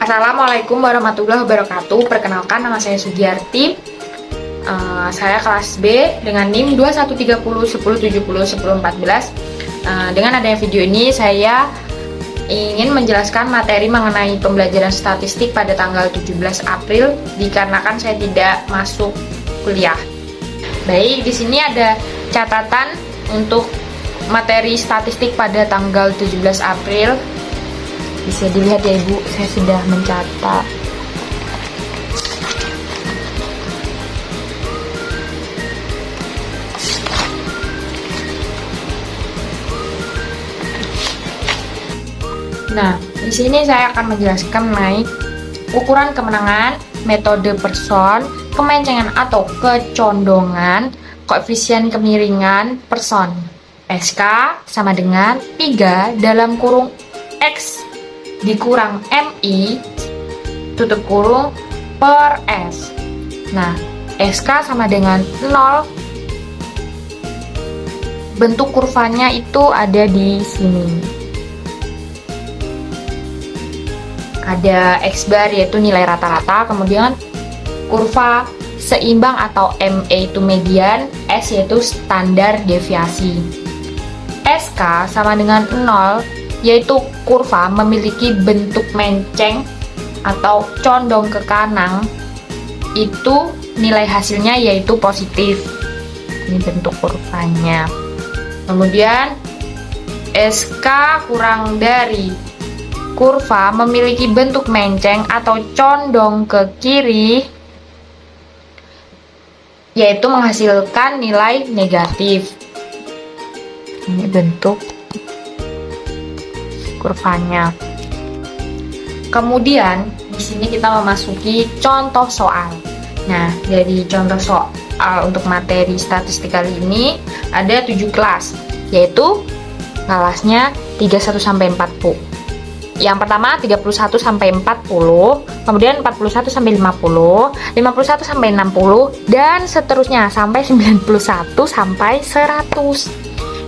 Assalamualaikum warahmatullahi wabarakatuh. Perkenalkan, nama saya Sugiarti. Saya kelas B dengan NIM 213010701014. Dengan adanya video ini, saya ingin menjelaskan materi mengenai pembelajaran statistik pada tanggal 17 April dikarenakan saya tidak masuk kuliah. Baik, di sini ada catatan untuk materi statistik pada tanggal 17 April. Bisa dilihat ya Ibu, saya sudah mencatat. Nah, di sini saya akan menjelaskan mengenai ukuran kemenangan, metode person, kemencengan atau kecondongan, koefisien kemiringan person. SK sama dengan 3 dalam kurung X dikurang MI tutup kurung per S. Nah, SK sama dengan 0. Bentuk kurvanya itu ada di sini. Ada X bar yaitu nilai rata-rata, kemudian kurva seimbang atau MA itu median, S yaitu standar deviasi. SK sama dengan 0 yaitu kurva memiliki bentuk menceng atau condong ke kanan, itu nilai hasilnya yaitu positif. Ini bentuk kurvanya. Kemudian SK kurang dari kurva memiliki bentuk menceng atau condong ke kiri, yaitu menghasilkan nilai negatif. Ini bentuk kurvanya. Kemudian di sini kita memasuki contoh soal. Nah, dari contoh soal untuk materi statistik kali ini ada 7 kelas, yaitu kelasnya 31 sampai 40. Yang pertama 31 sampai 40, kemudian 41 sampai 50, 51 sampai 60 dan seterusnya sampai 91 sampai 100.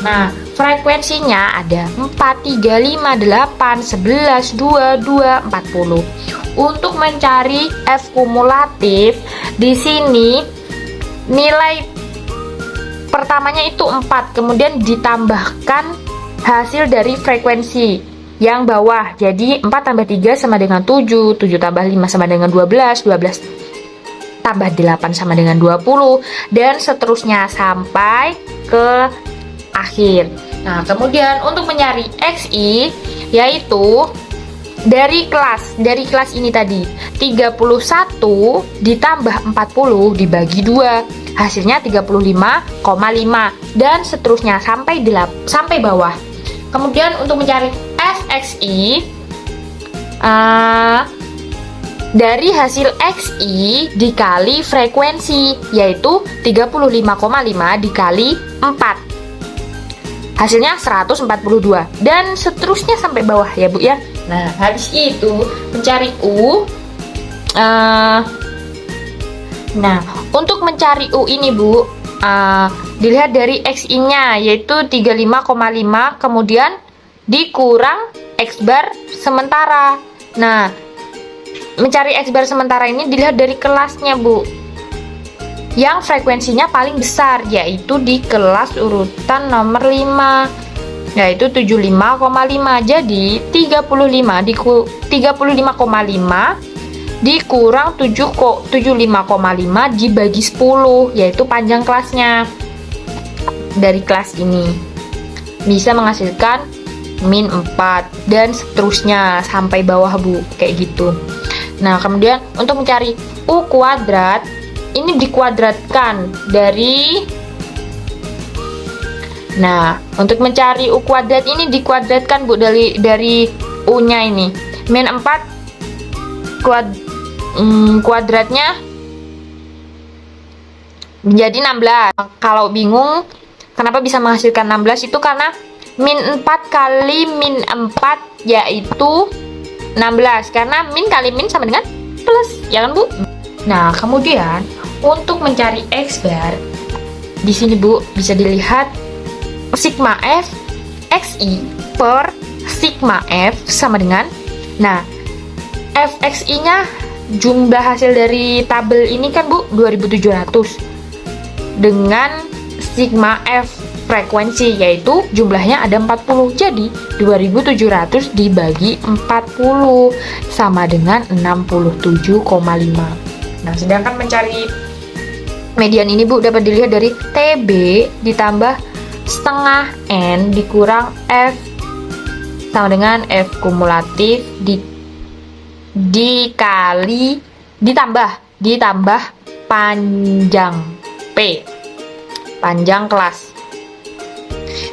Nah, frekuensinya ada 4, 3, 5, 8, 11, 2, 2, 40. Untuk mencari F kumulatif, di sini nilai pertamanya itu 4, kemudian ditambahkan hasil dari frekuensi yang bawah. Jadi 4 tambah 3 sama dengan 7, 7 tambah 5 sama dengan 12, 12 tambah 8 sama dengan 20, dan seterusnya sampai ke akhir. Nah, kemudian untuk mencari XI, yaitu dari kelas ini tadi 31 ditambah 40 dibagi 2, hasilnya 35,5 dan seterusnya sampai bawah. Kemudian untuk mencari FXI, dari hasil XI dikali frekuensi, yaitu 35,5 dikali 4, hasilnya 142 dan seterusnya sampai bawah ya Bu ya. Nah, habis itu mencari U. Nah, untuk mencari U ini Bu, dilihat dari XI nya yaitu 35,5 kemudian dikurang X bar sementara. Nah, mencari X bar sementara ini dilihat dari kelasnya Bu, yang frekuensinya paling besar, yaitu di kelas urutan nomor 5, yaitu 75,5. Jadi 35,5 dikurang 75,5 dibagi 10, yaitu panjang kelasnya dari kelas ini, bisa menghasilkan min 4 dan seterusnya sampai bawah Bu, kayak gitu. Nah, kemudian untuk mencari U kuadrat, ini dikuadratkan dari, nah, untuk mencari U kuadrat ini dikuadratkan Bu dari U nya ini min 4 kuadratnya menjadi 16. Kalau bingung kenapa bisa menghasilkan 16, itu karena min 4 kali min 4 yaitu 16, karena min kali min sama dengan plus, ya kan Bu? Nah, kemudian untuk mencari X bar, di sini Bu bisa dilihat sigma F XI per sigma F sama dengan, nah, Fxi-nya jumlah hasil dari tabel ini kan Bu 2700 dengan sigma F frekuensi, yaitu jumlahnya ada 40. Jadi 2700 dibagi 40 sama dengan 67,5. Nah, sedangkan mencari median ini Bu dapat dilihat dari TB ditambah setengah N dikurang F sama dengan F kumulatif dikali ditambah panjang P, panjang kelas.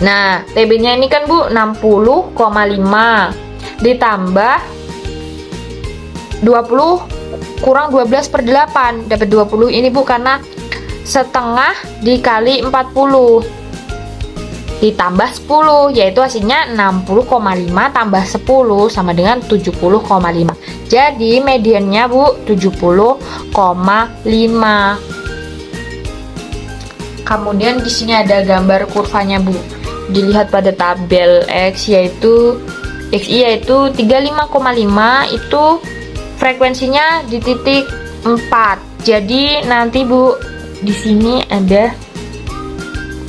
Nah, TB-nya ini kan Bu 60,5 ditambah 20 kurang 12/8 dapat 20. Ini Bu karena setengah dikali 40 ditambah 10, yaitu hasilnya 60,5 tambah 10 sama dengan 70,5. Jadi mediannya Bu 70,5. Kemudian di sini ada gambar kurvanya Bu. Dilihat pada tabel X yaitu XI yaitu 35,5 itu frekuensinya di titik 4. Jadi nanti Bu di sini ada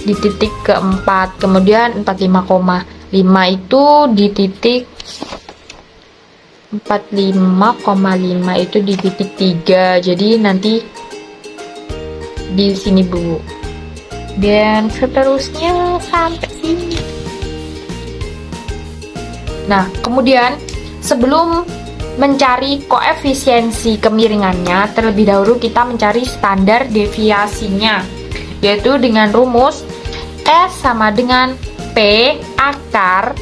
di titik keempat. Kemudian 45,5 itu di titik 45,5 itu di titik 3. Jadi nanti di sini Bu. Dan seterusnya sampai sini. Nah, kemudian sebelum mencari koefisiensi kemiringannya, terlebih dahulu kita mencari standar deviasinya, yaitu dengan rumus S sama dengan P akar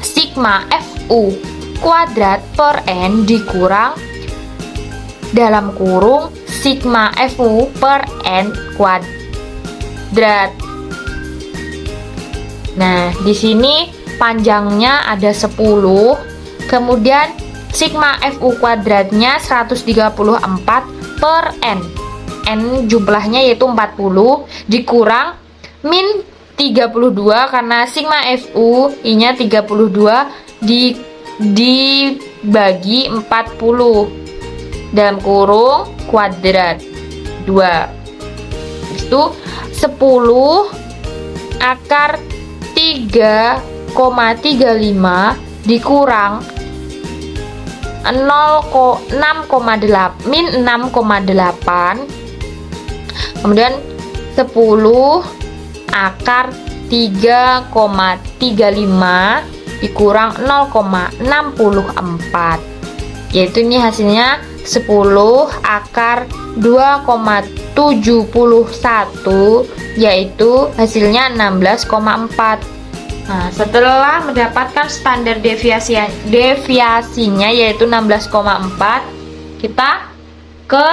sigma FU kuadrat per N dikurang dalam kurung sigma FU per N kuadrat. Nah, di sini panjangnya ada 10, kemudian sigma FU kuadratnya 134 per N. N jumlahnya yaitu 40 dikurang min 32 karena sigma FU I-nya 32 dibagi 40 dalam kurung kuadrat 2. Itu 10 akar 3,35 dikurang 6,8 min 6,8, kemudian 10 akar 3,35 dikurang 0,64, yaitu ini hasilnya 10 akar 2,71, yaitu hasilnya 16,4. Nah, setelah mendapatkan standar deviasinya yaitu 16,4, kita ke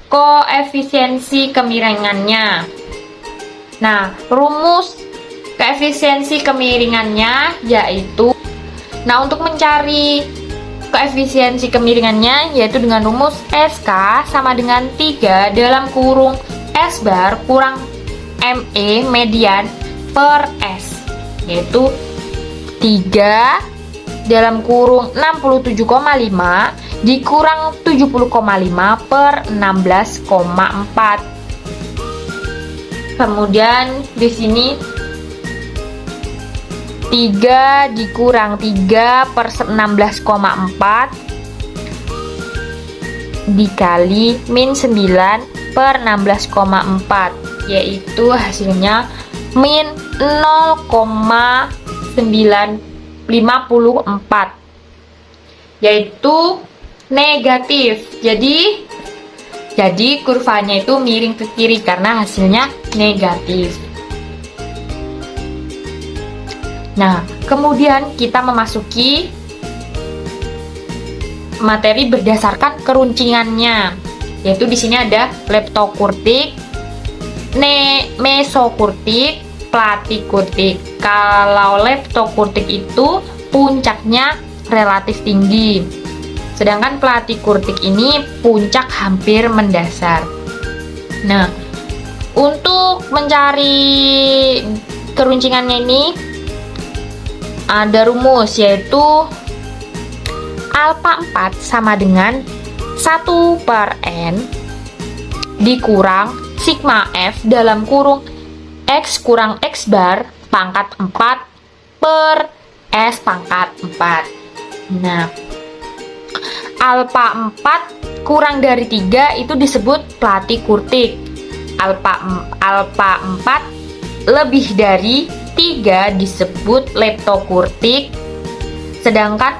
koefisiensi kemiringannya. Nah, rumus koefisiensi kemiringannya yaitu, nah untuk mencari koefisiensi kemiringannya yaitu dengan rumus SK sama dengan 3 dalam kurung S bar kurang ME median per S, yaitu 3 dalam kurung 67,5 dikurang 70,5 per 16,4. Kemudian di sini 3 dikurang 3 per 16,4 dikali min 9 per 16,4, yaitu hasilnya min 0,954, yaitu negatif. Jadi kurvanya itu miring ke kiri karena hasilnya negatif. Nah, kemudian kita memasuki materi berdasarkan keruncingannya, yaitu di sini ada leptokurtik, mesokurtik, platikurtik. Kalau leptokurtik itu puncaknya relatif tinggi, sedangkan platikurtik ini puncak hampir mendasar. Nah, untuk mencari keruncingannya ini ada rumus, yaitu alfa 4 sama dengan 1 per N dikurang sigma F dalam kurung X kurang X bar pangkat 4 per S pangkat 4. Nah, alfa 4 kurang dari 3 itu disebut Platy-Kurtic. Alfa 4 lebih dari 3 disebut Leptokurtic. Sedangkan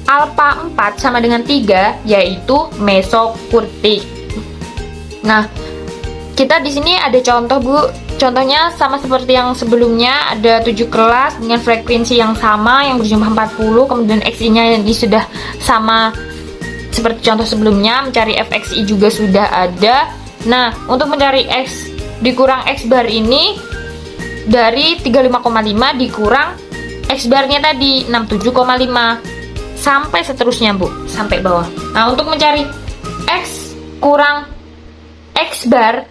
alfa 4 sama dengan 3 yaitu Mesokurtic. Nah, kita di sini ada contoh, Bu. Contohnya sama seperti yang sebelumnya, ada 7 kelas dengan frekuensi yang sama yang berjumlah 40, kemudian XI-nya ini sudah sama seperti contoh sebelumnya, mencari fxi juga sudah ada. Nah, untuk mencari X dikurang X bar ini dari 35,5 dikurang X barnya tadi 67,5 sampai seterusnya, Bu, sampai bawah. Nah, untuk mencari X kurang X bar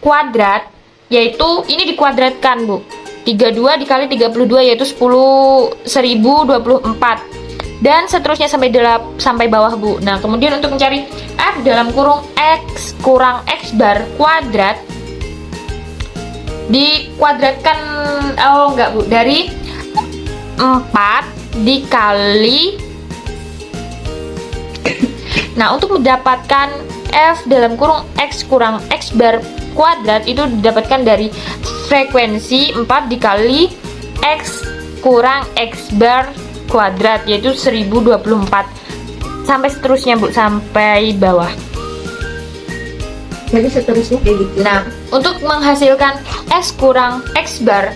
kuadrat, yaitu ini dikuadratkan, Bu. 32 dikali 32 yaitu 10.024 dan seterusnya sampai bawah, Bu. Nah, kemudian untuk mencari F dalam kurung X kurang X bar kuadrat dikuadratkan, Bu, dari 4 dikali nah, untuk mendapatkan F dalam kurung X kurang X bar kuadrat itu didapatkan dari frekuensi 4 dikali X kurang X bar kuadrat, yaitu 1024 sampai seterusnya, Bu, sampai bawah. Jadi seterusnya kayak gitu. Nah, untuk menghasilkan X kurang X bar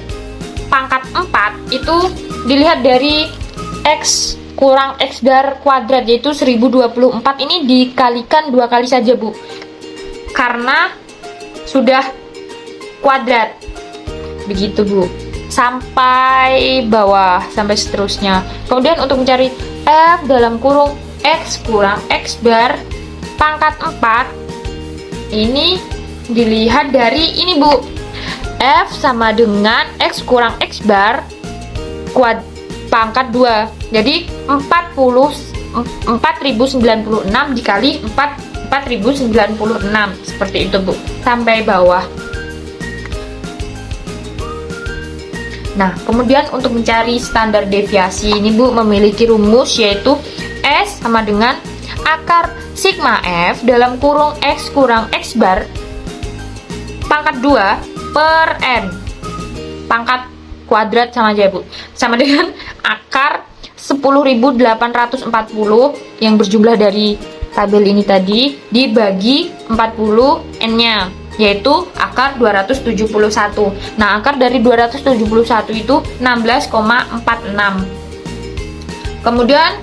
pangkat 4 itu dilihat dari X kurang X bar kuadrat, yaitu 1024 ini dikalikan 2 kali saja, Bu, karena sudah kuadrat. Begitu, Bu, sampai bawah, sampai seterusnya. Kemudian untuk mencari F dalam kurung X kurang X bar pangkat 4 ini dilihat dari ini, Bu. F sama dengan X kurang X bar pangkat 2. Jadi 4096 dikali 4096 seperti itu, Bu, sampai bawah. Nah, kemudian untuk mencari standar deviasi ini, Bu, memiliki rumus yaitu S sama dengan akar sigma F dalam kurung X kurang X bar pangkat 2 per N pangkat kuadrat sama aja, Bu, sama dengan akar 10.840 yang berjumlah dari tabel ini tadi dibagi 40 N-nya, yaitu akar 271. Nah, akar dari 271 itu 16,46. Kemudian,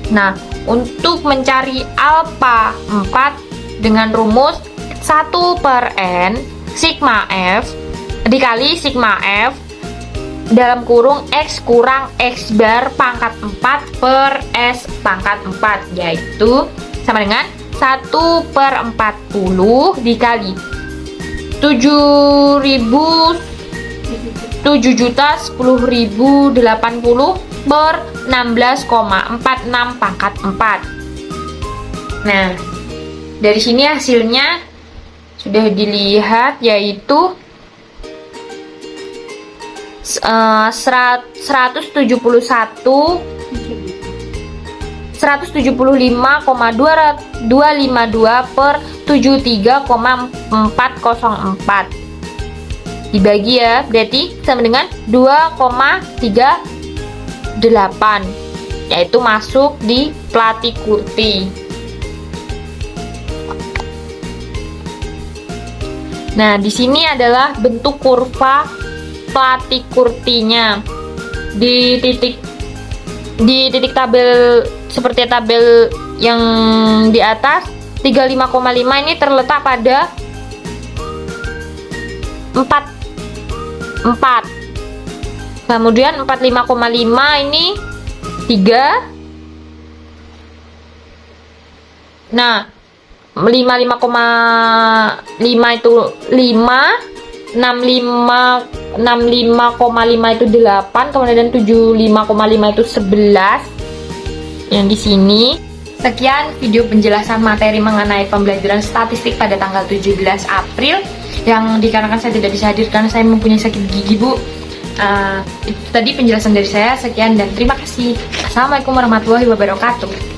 nah, untuk mencari alfa 4 dengan rumus 1 per N sigma F dikali sigma F dalam kurung X kurang X bar pangkat 4 per S pangkat 4, yaitu sama dengan 1 per 40 dikali 7.10.080 per 16,46 pangkat 4. Nah, dari sini hasilnya sudah dilihat, yaitu 175,252 per 73,404 dibagi, ya, berarti sama dengan 2,38, yaitu masuk di Platy-Kurtic. Nah, di sini adalah bentuk kurva Platy-Kurtic-nya di titik tabel seperti tabel yang di atas. 35,5 ini terletak pada 4. Kemudian 45,5 ini 3. Nah, 55,5 itu 5. 65,5 itu 8, kemudian 75,5 itu 11 yang di sini. Sekian video penjelasan materi mengenai pembelajaran statistik pada tanggal 17 April yang dikarenakan saya tidak bisa hadir karena saya mempunyai sakit gigi, Bu. Itu tadi penjelasan dari saya. Sekian dan terima kasih. Assalamualaikum warahmatullahi wabarakatuh.